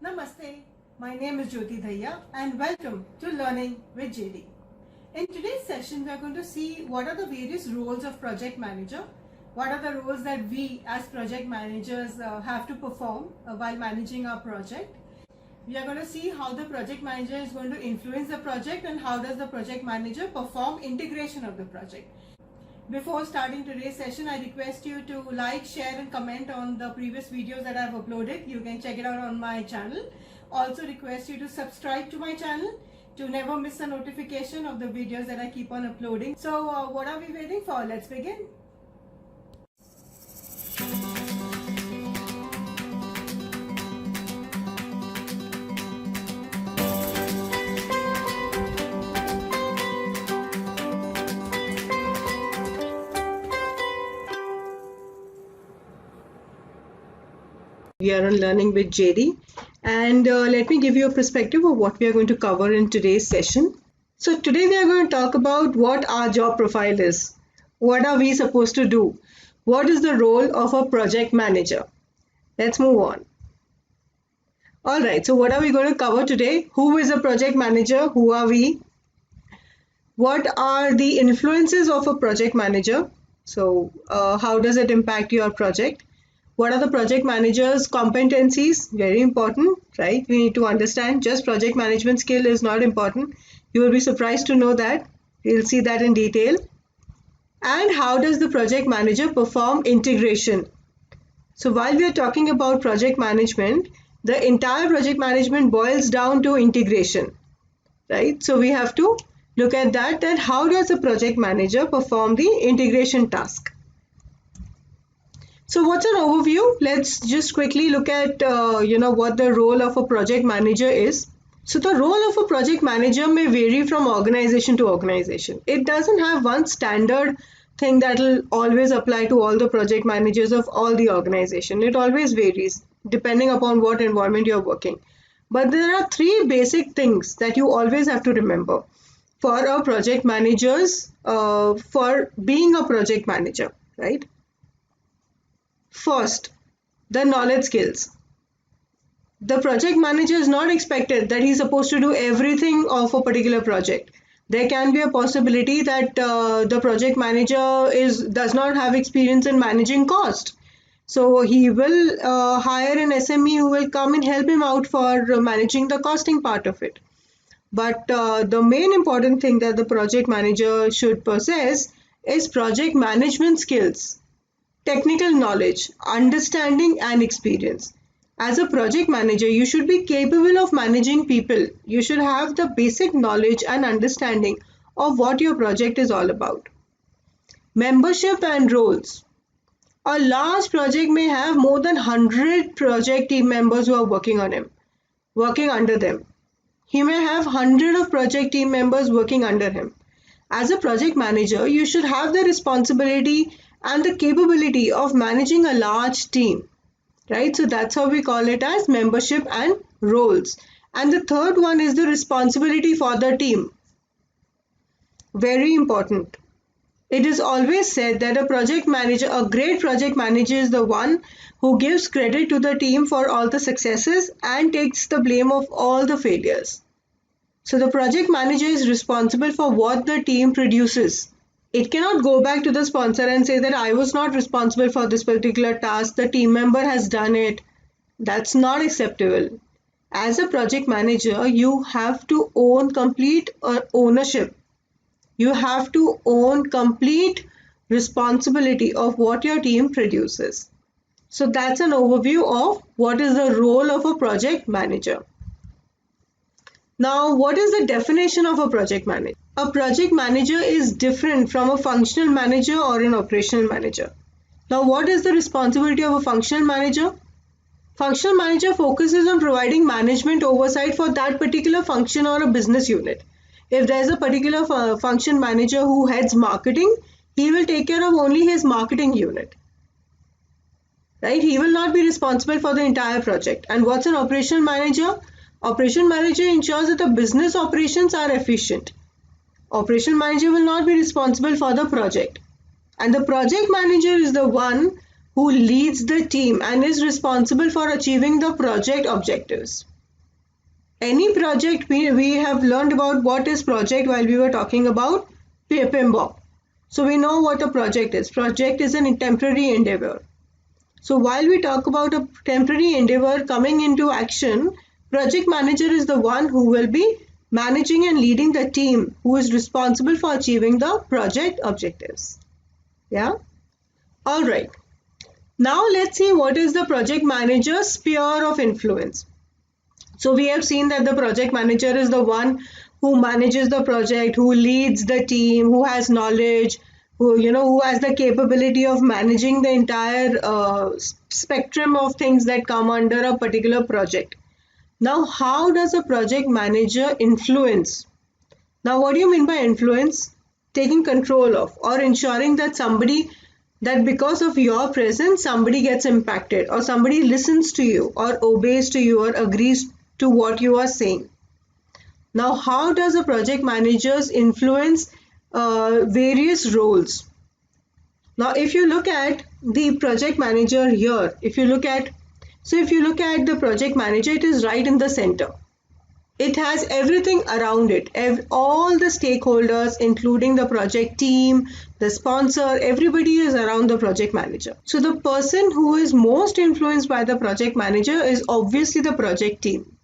Namaste, my name is Jyoti Dhaya and welcome to Learning with JD. In today's session, we are going to see what are the various roles of project manager, what are the roles that we as project managers have to perform while managing our project. We are going to see how the project manager is going to influence the project and how does the project manager perform integration of the project. Before starting today's session, I request you to like, share and comment on the previous videos that I have uploaded. You can check it out on my channel. Also request you to subscribe to my channel to never miss a notification of the videos that I keep on uploading. So what are we waiting for? Let's begin. We are on Learning with JD, and let me give you a perspective of what we are going to cover in today's session. So today we are going to talk about what our job profile is. What are we supposed to do? What is the role of a project manager? Let's move on. Alright, so what are we going to cover today? Who is a project manager? Who are we? What are the influences of a project manager? So how does it impact your project? What are the project manager's competencies? Very important, right? We need to understand just project management skill is not important. You will be surprised to know that. We'll see that in detail. And how does the project manager perform integration? So while we are talking about project management, the entire project management boils down to integration, right? So we have to look at that how does a project manager perform the integration task? So what's an overview? Let's just quickly look at what the role of a project manager is. So the role of a project manager may vary from organization to organization. It doesn't have one standard thing that will always apply to all the project managers of all the organization. It always varies depending upon what environment you're working. But there are three basic things that you always have to remember for a project managers, for being a project manager, right? First, the knowledge skills. The project manager is not expected that he's supposed to do everything of a particular project. There can be a possibility that the project manager does not have experience in managing cost. So he will hire an SME who will come and help him out for managing the costing part of it. But the main important thing that the project manager should possess is project management skills. Technical knowledge, understanding and experience. As a project manager, you should be capable of managing people. You should have the basic knowledge and understanding of what your project is all about. Membership and roles. A large project may have more than 100 project team members who are working under them. He may have 100 of project team members working under him. As a project manager, you should have the responsibility and the capability of managing a large team, right? So that's how we call it as membership and roles. And the third one is the responsibility for the team. Very important. It is always said that a great project manager is the one who gives credit to the team for all the successes and takes the blame of all the failures. So the project manager is responsible for what the team produces. It cannot go back to the sponsor and say that I was not responsible for this particular task, the team member has done it. That's not acceptable. As a project manager, you have to own complete ownership. You have to own complete responsibility of what your team produces. So that's an overview of what is the role of a project manager. Now, what is the definition of a project manager? A project manager is different from a functional manager or an operational manager. Now, what is the responsibility of a functional manager? Functional manager focuses on providing management oversight for that particular function or a business unit. If there is a particular function manager who heads marketing, he will take care of only his marketing unit. Right? He will not be responsible for the entire project. And what's an operational manager? Operation manager ensures that the business operations are efficient. Operation manager will not be responsible for the project. And the project manager is the one who leads the team and is responsible for achieving the project objectives. Any project, we have learned about what is project while we were talking about PMBOK. So we know what a project is. Project is a temporary endeavor. So while we talk about a temporary endeavor coming into action, project manager is the one who will be managing and leading the team who is responsible for achieving the project objectives. Yeah. All right. Now let's see what is the project manager's sphere of influence. So we have seen that the project manager is the one who manages the project, who leads the team, who has knowledge, who has the capability of managing the entire spectrum of things that come under a particular project. Now, how does a project manager influence? Now, what do you mean by influence? Taking control of or ensuring that because of your presence, somebody gets impacted or somebody listens to you or obeys to you or agrees to what you are saying. Now, how does a project manager influence various roles? Now, if you look at the project manager here, if you look at the project manager, it is right in the center. It has everything around it, all the stakeholders, including the project team, the sponsor, everybody is around the project manager. So the person who is most influenced by the project manager is obviously the project team.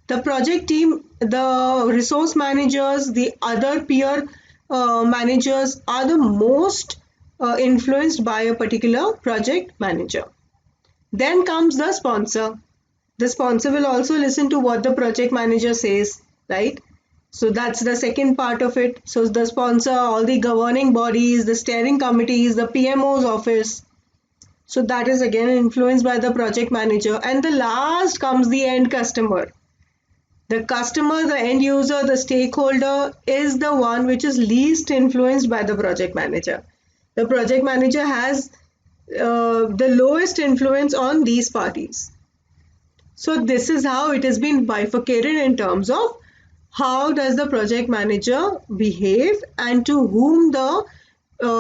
The project team, the resource managers, the other peer managers are the most influenced by a particular project manager. Then comes the sponsor. The sponsor will also listen to what the project manager says, right? So that's the second part of it. So the sponsor, all the governing bodies, the steering committees, the PMO's office. So that is again influenced by the project manager. And the last comes the end customer. The customer, the end user, the stakeholder is the one which is least influenced by the project manager. The project manager has the lowest influence on these parties. So this is how it has been bifurcated in terms of how does the project manager behave and to whom the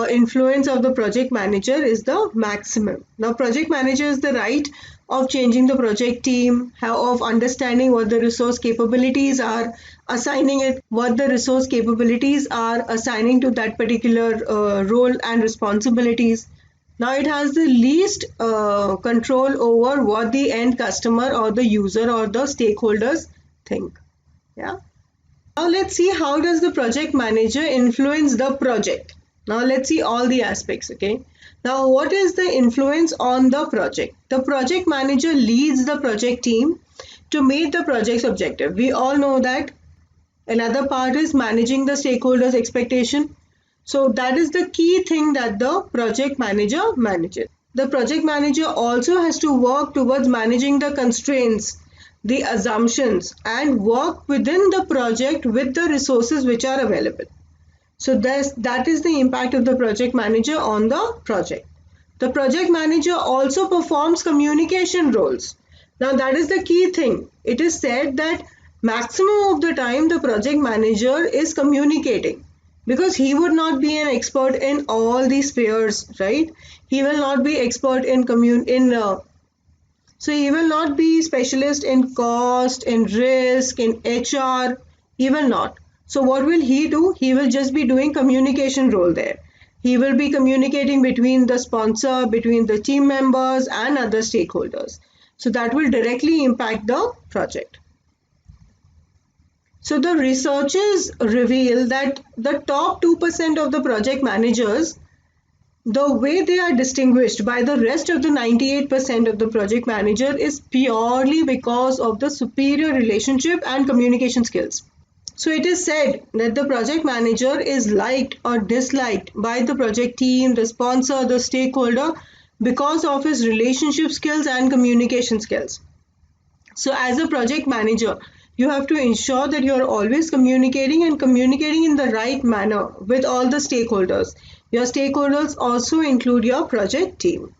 influence of the project manager is the maximum. Now, project manager is the right of changing the project team, of understanding what the resource capabilities are, assigning it what the resource capabilities are, assigning to that particular role and responsibilities. Now it has the least control over what the end customer or the user or the stakeholders think. Yeah. Now let's see how does the project manager influence the project. Now let's see all the aspects, okay? Now what is the influence on the project? The project manager leads the project team to meet the project's objective. We all know that. Another part is managing the stakeholders' expectation. So that is the key thing that the project manager manages. The project manager also has to work towards managing the constraints, the assumptions, and work within the project with the resources which are available. So that is the impact of the project manager on the project. The project manager also performs communication roles. Now that is the key thing. It is said that maximum of the time the project manager is communicating because he would not be an expert in all these spheres, right? He will not be expert in so he will not be specialist in cost, in risk, in HR. He will not. So what will he do? He will just be doing communication role there. He will be communicating between the sponsor, between the team members and other stakeholders. So that will directly impact the project. So the researchers reveal that the top 2% of the project managers, the way they are distinguished by the rest of the 98% of the project manager is purely because of the superior relationship and communication skills. So it is said that the project manager is liked or disliked by the project team, the sponsor, the stakeholder because of his relationship skills and communication skills. So as a project manager, you have to ensure that you are always communicating and communicating in the right manner with all the stakeholders. Your stakeholders also include your project team.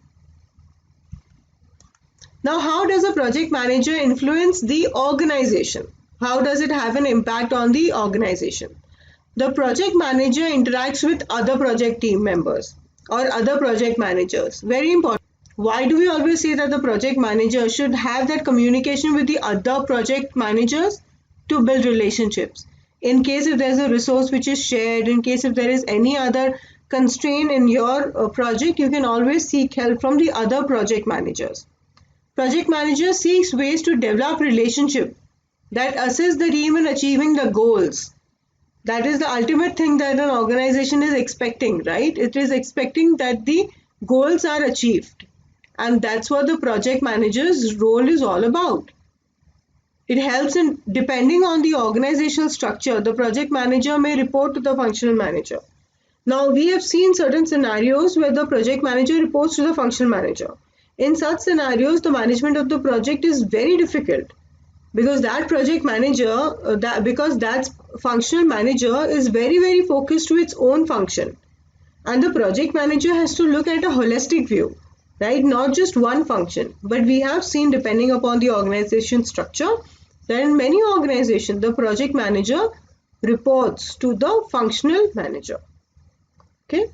Now, how does a project manager influence the organization? How does it have an impact on the organization? The project manager interacts with other project team members or other project managers. Very important. Why do we always say that the project manager should have that communication with the other project managers to build relationships? In case if there's a resource which is shared, in case if there is any other constraint in your project, you can always seek help from the other project managers. Project manager seeks ways to develop relationship that assist the team in achieving the goals. That is the ultimate thing that an organization is expecting, right? It is expecting that the goals are achieved. And that's what the project manager's role is all about. It helps in, depending on the organizational structure, the project manager may report to the functional manager. Now, we have seen certain scenarios where the project manager reports to the functional manager. In such scenarios, the management of the project is very difficult because that project manager, that functional manager is very focused to its own function, and the project manager has to look at a holistic view, right? Not just one function, but we have seen, depending upon the organization structure, that in many organizations the project manager reports to the functional manager. Okay.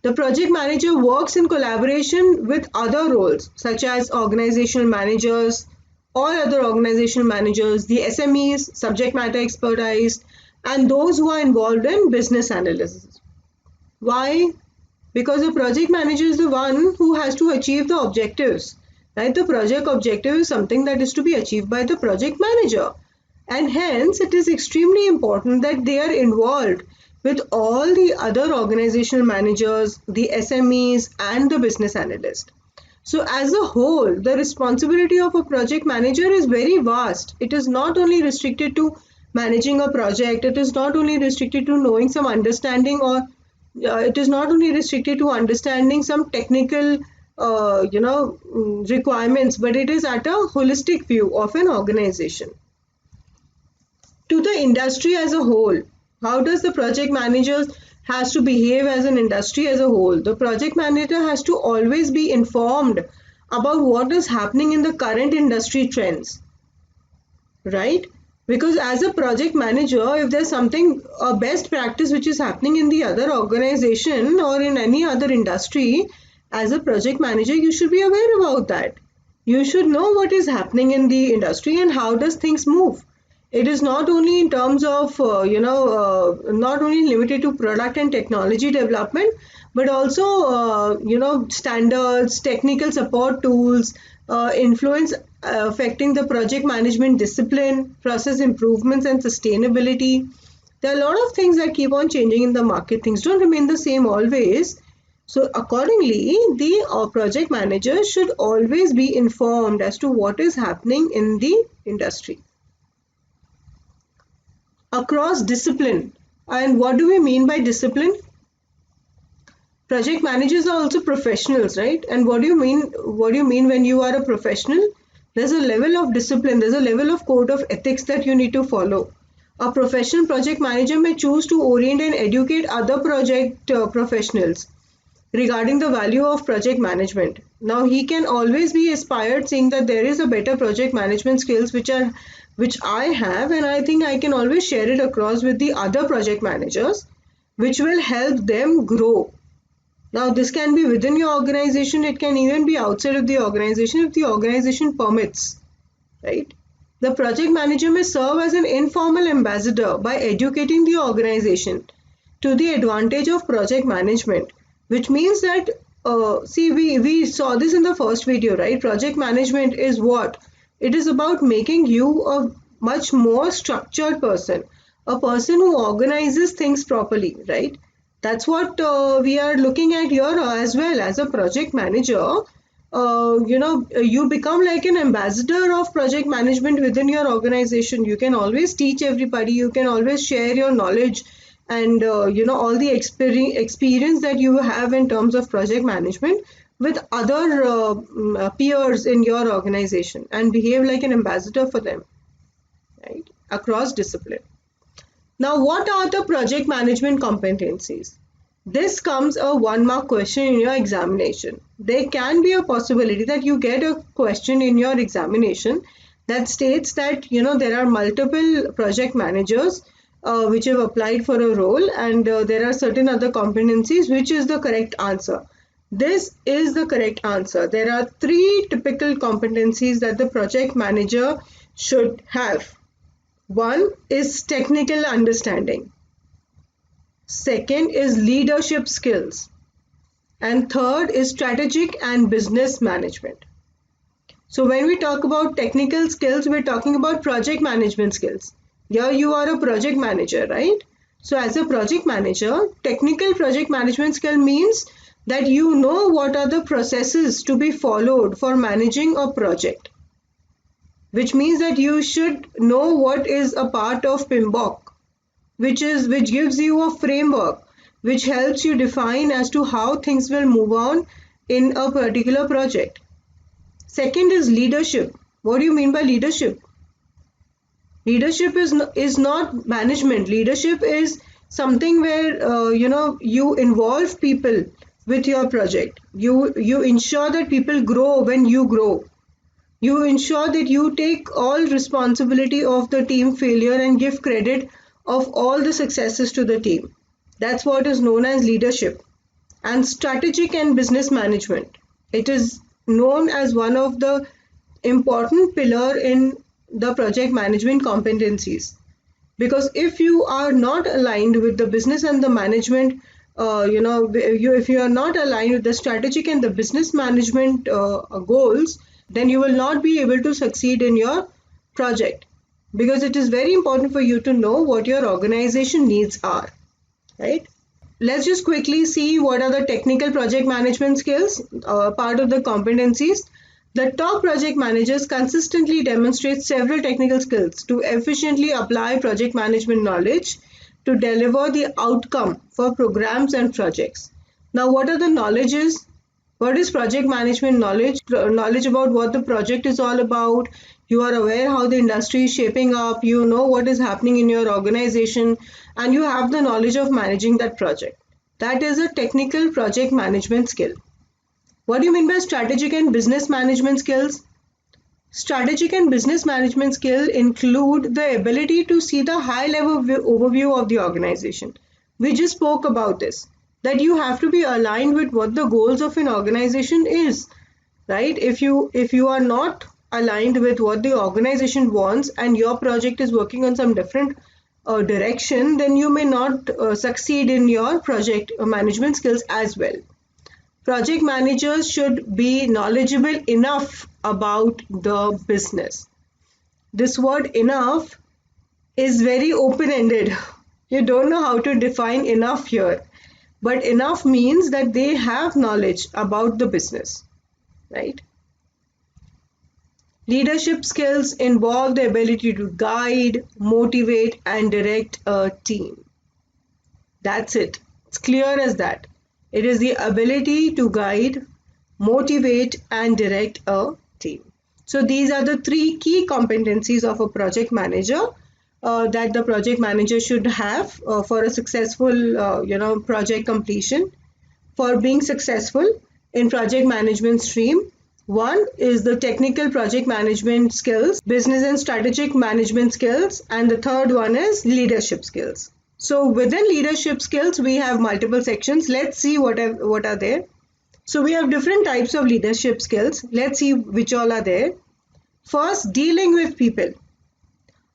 The project manager works in collaboration with other roles such as organizational managers, all other organizational managers, the SMEs, subject matter expertise, and those who are involved in business analysis. Why? Because the project manager is the one who has to achieve the objectives. Right? The project objective is something that is to be achieved by the project manager. And hence, it is extremely important that they are involved with all the other organizational managers, the SMEs, and the business analyst. So as a whole, the responsibility of a project manager is very vast. It is not only restricted to managing a project, it is not only restricted to knowing some understanding, or it is not only restricted to understanding some technical requirements, but it is at a holistic view of an organization. To the industry as a whole, how does the project manager has to behave as an industry as a whole? The project manager has to always be informed about what is happening in the current industry trends, right? Because as a project manager, if there's something, a best practice which is happening in the other organization or in any other industry, as a project manager, you should be aware about that. You should know what is happening in the industry and how does things move. It is not only in terms of, not only limited to product and technology development, but also, standards, technical support tools, influence affecting the project management discipline, process improvements, and sustainability. There are a lot of things that keep on changing in the market. Things don't remain the same always. So accordingly, the project manager should always be informed as to what is happening in the industry. Across discipline. And what do we mean by discipline? Project managers are also professionals, right? And what do you mean when you are a professional? There's a level of discipline, there's a level of code of ethics that you need to follow. A professional project manager may choose to orient and educate other project professionals regarding the value of project management. Now he can always be inspired saying that there is a better project management skills which I have, and I think I can always share it across with the other project managers, which will help them grow. Now this can be within your organization, it can even be outside of the organization if the organization permits, right? The project manager may serve as an informal ambassador by educating the organization to the advantage of project management, which means that, we saw this in the first video, right? Project management is what? It is about making you a much more structured person, a person who organizes things properly, right? That's what we are looking at here as well. As a project manager, you become like an ambassador of project management within your organization. You can always teach everybody, you can always share your knowledge and all the experience that you have in terms of project management with other peers in your organization and behave like an ambassador for them, right? Across discipline. Now, what are the project management competencies? This comes a 1-mark question in your examination. There can be a possibility that you get a question in your examination that states that there are multiple project managers which have applied for a role, and there are certain other competencies, which is the correct answer. This is the correct answer. There are three typical competencies that the project manager should have. One is technical understanding. Second is leadership skills. And third is strategic and business management. So when we talk about technical skills, we're talking about project management skills. Here you are a project manager, right? So as a project manager, technical project management skill means that you know what are the processes to be followed for managing a project, which means that you should know what is a part of PMBOK, which gives you a framework which helps you define as to how things will move on in a particular project. Second is leadership. What do you mean by leadership? Leadership is not management. Leadership is something where you involve people with your project. You ensure that people grow when you grow. You ensure that you take all responsibility of the team failure and give credit of all the successes to the team. That's what is known as leadership. And strategic and business management. It is known as one of the important pillar in the project management competencies, because if you are not aligned with the business and the management, if you are not aligned with the strategic and the business management goals, then you will not be able to succeed in your project, because it is very important for you to know what your organization needs are, right? Let's just quickly see what are the technical project management skills, part of the competencies. The top project managers consistently demonstrate several technical skills to efficiently apply project management knowledge to deliver the outcome for programs and projects. Now, what are the knowledges? What is project management knowledge? Knowledge about what the project is all about. You are aware how the industry is shaping up. You know what is happening in your organization, and you have the knowledge of managing that project. That is a technical project management skill. What do you mean by strategic and business management skills? Strategic and business management skills include the ability to see the high level overview of the organization. We just spoke about this, that you have to be aligned with what the goals of an organization is, right? If you are not aligned with what the organization wants and your project is working on some different direction, then you may not succeed in your project management skills as well. Project managers should be knowledgeable enough about the business. This word enough is very open-ended. You don't know how to define enough here. But enough means that they have knowledge about the business, right? Leadership skills involve the ability to guide, motivate, and direct a team. That's it. It's clear as that. It is the ability to guide, motivate, and direct a team. So these are the three key competencies of a project manager that the project manager should have for a successful, project completion. For being successful in project management stream, one is the technical project management skills, business and strategic management skills, and the third one is leadership skills. So within leadership skills, we have multiple sections. Let's see what are there. So we have different types of leadership skills. Let's see which all are there. First, dealing with people.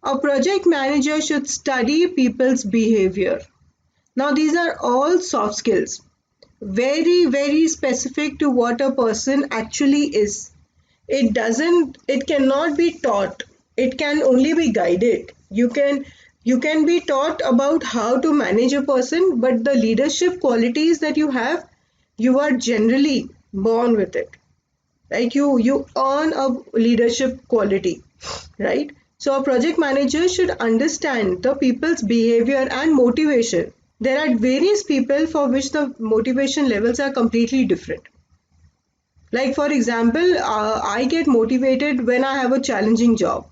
A project manager should study people's behavior. Now these are all soft skills, very, very specific to what a person actually is. It cannot be taught. It can only be guided. You can be taught about how to manage a person, but the leadership qualities that you have, you are generally born with it, right? You earn a leadership quality, right? So a project manager should understand the people's behavior and motivation. There are various people for which the motivation levels are completely different. Like for example, I get motivated when I have a challenging job.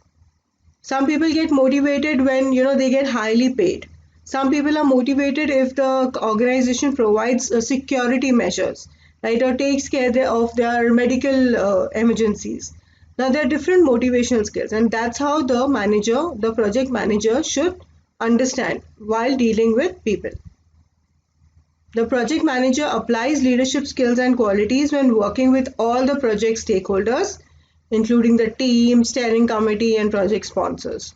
Some people get motivated when they get highly paid. Some people are motivated if the organization provides security measures, right, or takes care of their medical emergencies. Now there are different motivational skills, and that's how the project manager should understand while dealing with people. The project manager applies leadership skills and qualities when working with all the project stakeholders, including the team, steering committee, and project sponsors.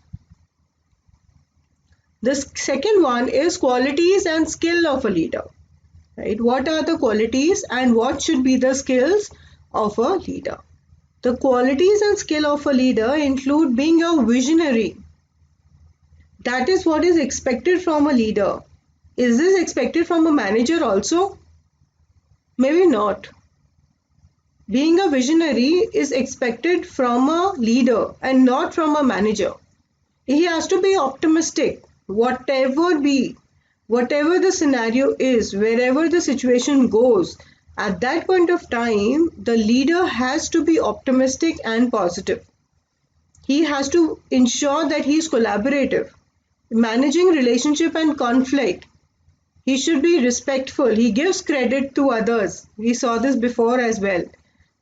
The second one is qualities and skill of a leader. Right? What are the qualities and what should be the skills of a leader? The qualities and skill of a leader include being a visionary. That is what is expected from a leader. Is this expected from a manager also? Maybe not. Being a visionary is expected from a leader and not from a manager. He has to be optimistic, whatever the scenario is, wherever the situation goes. At that point of time, the leader has to be optimistic and positive. He has to ensure that he is collaborative, managing relationship and conflict. He should be respectful. He gives credit to others. We saw this before as well,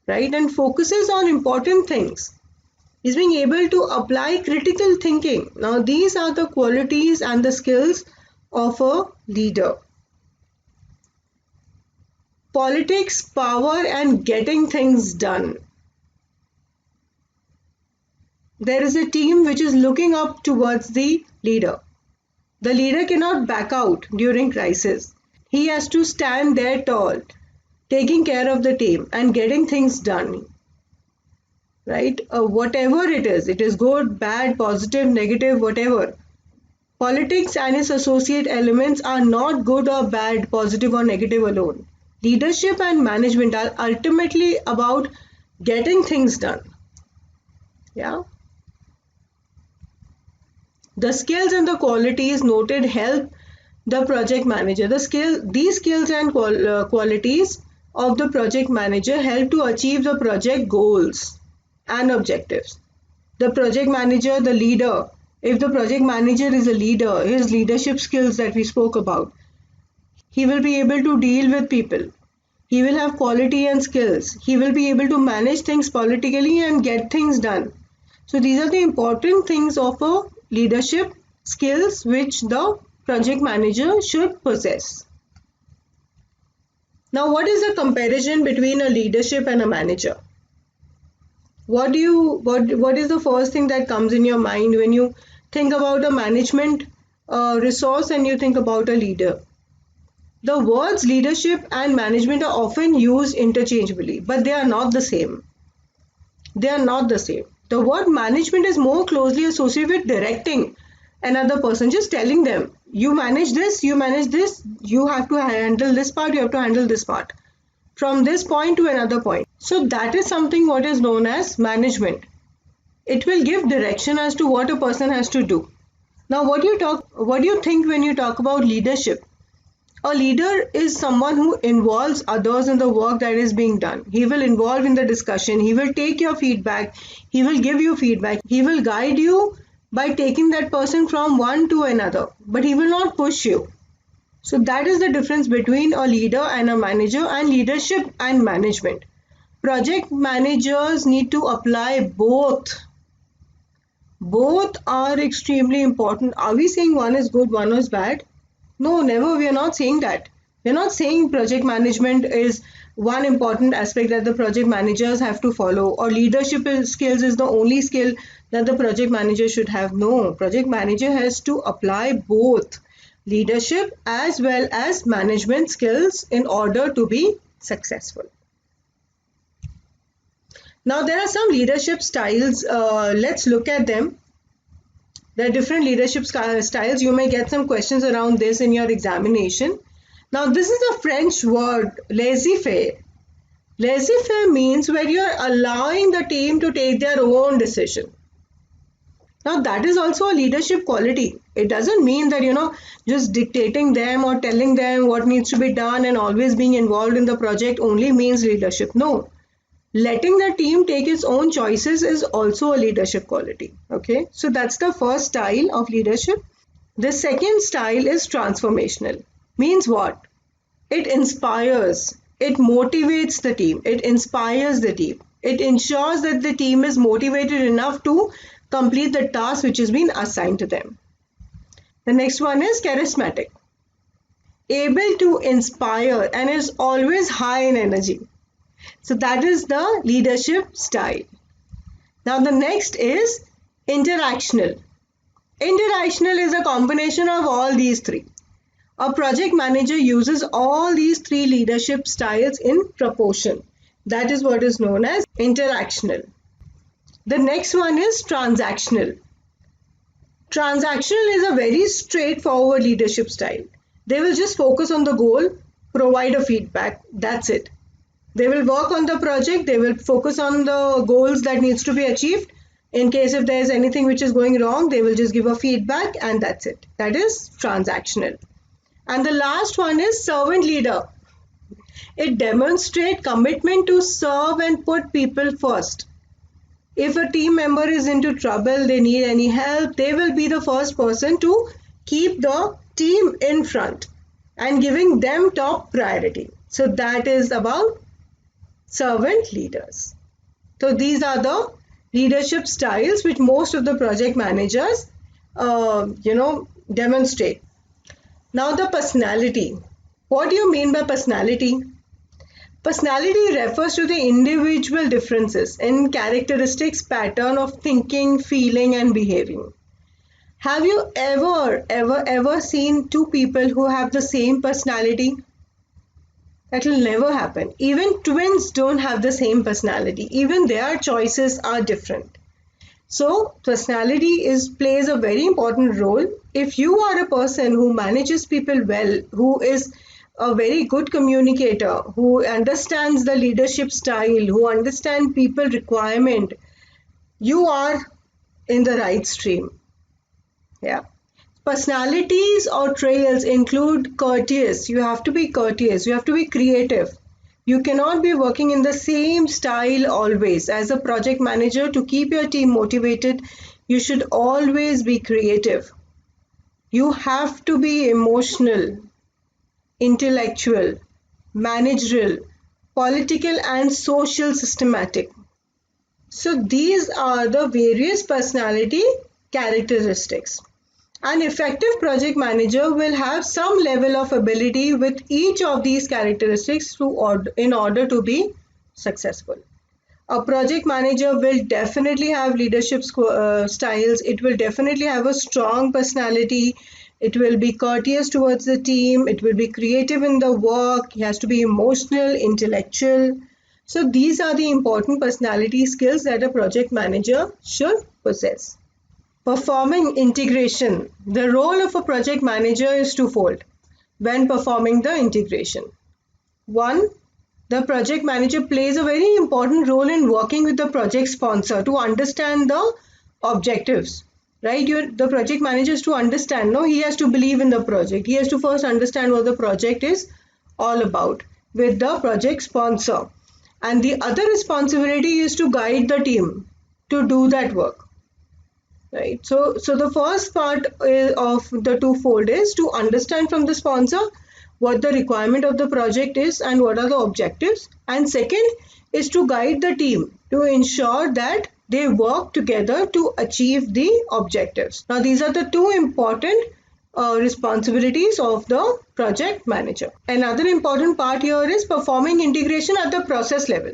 right? And focuses on important things. He's being able to apply critical thinking. Now, these are the qualities and the skills of a leader. Politics, power, and getting things done. There is a team which is looking up towards the leader. The leader cannot back out during crisis. He has to stand there tall, taking care of the team and getting things done. Right? Whatever it is good, bad, positive, negative, whatever. Politics and its associate elements are not good or bad, positive or negative alone. Leadership and management are ultimately about getting things done. Yeah. The skills and the qualities noted help the project manager. These skills and qualities of the project manager help to achieve the project goals and objectives. The project manager, the leader, if the project manager is a leader, his leadership skills that we spoke about, he will be able to deal with people. He will have quality and skills. He will be able to manage things politically and get things done. So these are the important things of a leadership skills which the project manager should possess. Now, what is the comparison between a leadership and a manager? What is the first thing that comes in your mind when you think about a management resource and you think about a leader? The words leadership and management are often used interchangeably, but they are not the same. They are not the same. The word management is more closely associated with directing another person, just telling them, you manage this, you have to handle this part, you have to handle this part, from this point to another point. So that is something what is known as management. It will give direction as to what a person has to do. Now, what do you think when you talk about leadership? A leader is someone who involves others in the work that is being done. He will involve in the discussion. He will take your feedback. He will give you feedback. He will guide you by taking that person from one to another, but he will not push you. So that is the difference between a leader and a manager, and leadership and management. Project managers need to apply both. Both are extremely important. Are we saying one is good, one is bad? No, never. We are not saying that. We are not saying project management is one important aspect that the project managers have to follow, or leadership skills is the only skill that the project manager should have. No, project manager has to apply both leadership as well as management skills in order to be successful. Now, there are some leadership styles. Let's look at them. There are different leadership styles. You may get some questions around this in your examination. Now, this is a French word, laissez-faire. Laissez-faire means where you are allowing the team to take their own decision. Now, that is also a leadership quality. It doesn't mean that, just dictating them or telling them what needs to be done and always being involved in the project only means leadership. No. Letting the team take its own choices is also a leadership quality. Okay, so that's the first style of leadership. The second style is transformational. Means what? It inspires, it motivates the team, it inspires the team. It ensures that the team is motivated enough to complete the task which has been assigned to them. The next one is charismatic. able to inspire, and is always high in energy. So that is the leadership style. Now the next is interactional. Interactional is a combination of all these three. A project manager uses all these three leadership styles in proportion. That is what is known as interactional. The next one is transactional. Transactional is a very straightforward leadership style. They will just focus on the goal, provide a feedback. That's it. They will work on the project. They will focus on the goals that needs to be achieved. In case if there is anything which is going wrong, they will just give a feedback and that's it. That is transactional. And the last one is servant leader. It demonstrates commitment to serve and put people first. If a team member is into trouble, they need any help, they will be the first person to keep the team in front and giving them top priority. So that is about servant leaders. So these are the leadership styles which most of the project managers demonstrate. Now the personality. What do you mean by personality? Personality refers to the individual differences in characteristics, pattern of thinking, feeling and behaving. Have you ever seen two people who have the same personality? That will never happen. Even twins don't have the same personality. Even their choices are different. So personality plays a very important role. If you are a person who manages people well, who is a very good communicator, who understands the leadership style, who understands people requirement, you are in the right stream. Yeah. Personalities or traits include courteous. You have to be courteous. You have to be creative. You cannot be working in the same style always. As a project manager, to keep your team motivated, you should always be creative. You have to be emotional, intellectual, managerial, political and social systematic. So these are the various personality characteristics. An effective project manager will have some level of ability with each of these characteristics in order to be successful. A project manager will definitely have leadership styles. It will definitely have a strong personality. It will be courteous towards the team. It will be creative in the work. He has to be emotional, intellectual. So these are the important personality skills that a project manager should possess. Performing integration. The role of a project manager is twofold when performing the integration. One, the project manager plays a very important role in working with the project sponsor to understand the objectives. Right? The project manager has to understand. No, he has to believe in the project. He has to first understand what the project is all about with the project sponsor. And the other responsibility is to guide the team to do that work. Right. So the first part of the twofold is to understand from the sponsor what the requirement of the project is and what are the objectives. And second is to guide the team to ensure that they work together to achieve the objectives. Now these are the two important responsibilities of the project manager. Another important part here is performing integration at the process level.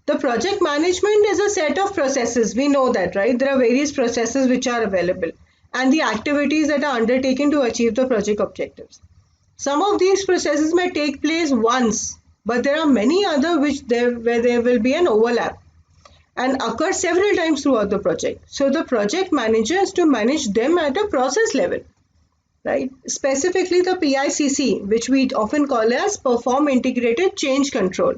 The project management is a set of processes. We know that, right? There are various processes which are available and the activities that are undertaken to achieve the project objectives. Some of these processes may take place once, but there are many other where there will be an overlap and occur several times throughout the project. So the project manager has to manage them at a process level, right? Specifically the PICC, which we often call as Perform Integrated Change Control.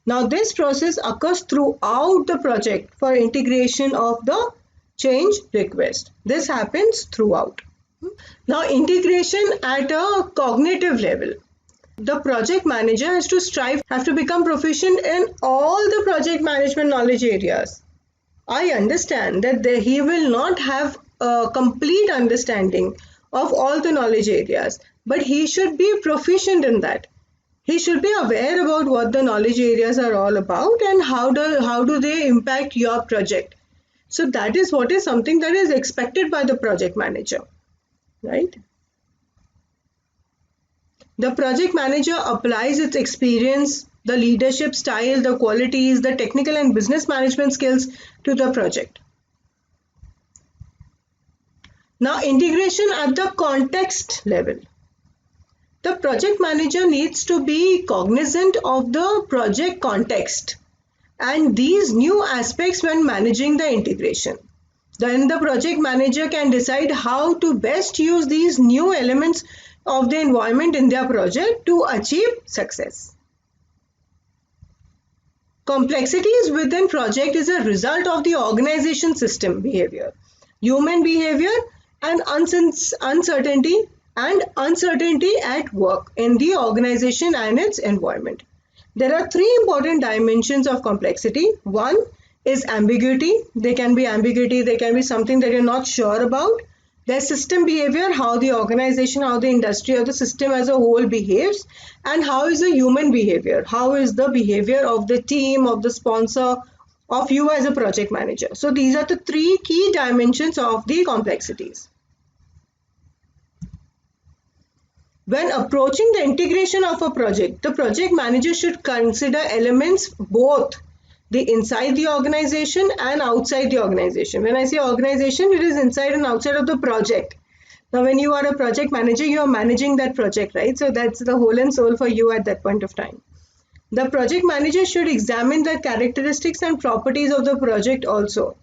Now this process occurs throughout the project for integration of the change request. This happens throughout. Now integration at a cognitive level. The project manager has to become proficient in all the project management knowledge areas. I understand that he will not have a complete understanding of all the knowledge areas, but he should be proficient in that. He should be aware about what the knowledge areas are all about and how do they impact your project. So that is what is something that is expected by the project manager, right? The project manager applies its experience, the leadership style, the qualities, the technical and business management skills to the project. Now, integration at the context level. The project manager needs to be cognizant of the project context and these new aspects when managing the integration. Then the project manager can decide how to best use these new elements of the environment in their project to achieve success. Complexities within project is a result of the organization system behavior, human behavior, and uncertainty at work in the organization and its environment. There are three important dimensions of complexity. One is ambiguity. There can be ambiguity, there can be something that you're not sure about. There's system behavior, how the organization, how the industry or the system as a whole behaves, and how is the human behavior, how is the behavior of the team, of the sponsor, of you as a project manager. So these are the three key dimensions of the complexities. When approaching the integration of a project, the project manager should consider elements both the inside the organization and outside the organization. When I say organization, it is inside and outside of the project. Now, when you are a project manager, you are managing that project, right? So that's the whole and soul for you at that point of time. The project manager should examine the characteristics and properties of the project also.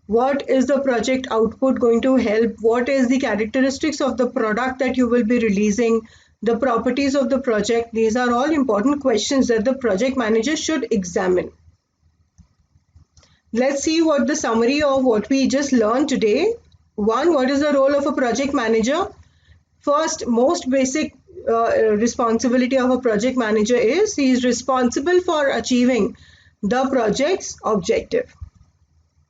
What is the project output going to help? What is the characteristics of the product that you will be releasing? The properties of the project. These are all important questions that the project manager should examine. Let's see what the summary of what we just learned today. One, what is the role of a project manager? First, most basic responsibility of a project manager is he is responsible for achieving the project's objective.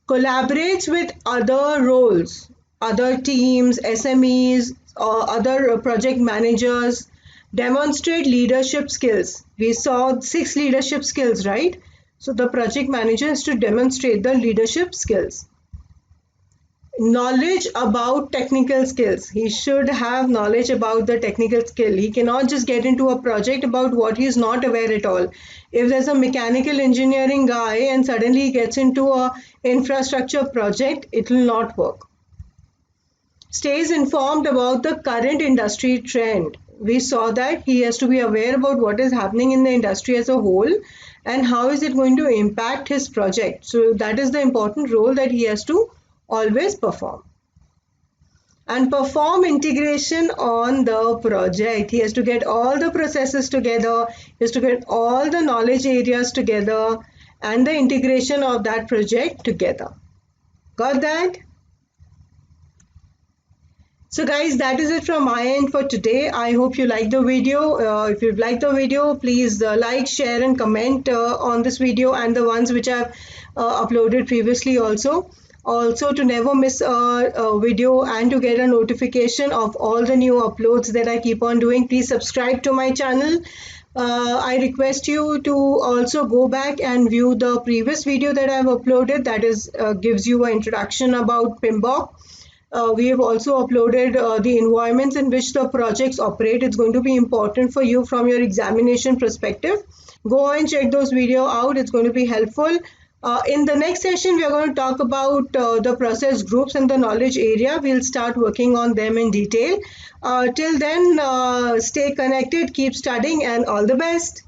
Collaborates with other roles, other teams, SMEs, or other project managers, demonstrate leadership skills. We saw 6 leadership skills, right? So the project manager has to demonstrate the leadership skills. Knowledge about technical skills. He should have knowledge about the technical skill. He cannot just get into a project about what he is not aware at all. If there's a mechanical engineering guy and suddenly he gets into a infrastructure project, it will not work. Stays informed about the current industry trend. We saw that he has to be aware about what is happening in the industry as a whole and how is it going to impact his project. So that is the important role that he has to always perform. And perform integration on the project. He has to get all the processes together, he has to get all the knowledge areas together and the integration of that project together. Got that? So guys, that is it from my end for today. I hope you liked the video. If you've liked the video, please like, share and comment on this video and the ones which I've uploaded previously also. Also, to never miss a video and to get a notification of all the new uploads that I keep on doing, please subscribe to my channel. I request you to also go back and view the previous video that I have uploaded, that is gives you an introduction about PMBOK. We have also uploaded the environments in which the projects operate. It's going to be important for you from your examination perspective. Go and check those videos out. It's going to be helpful. In the next session, we are going to talk about the process groups and the knowledge area. We'll start working on them in detail. Till then, stay connected, keep studying, and all the best.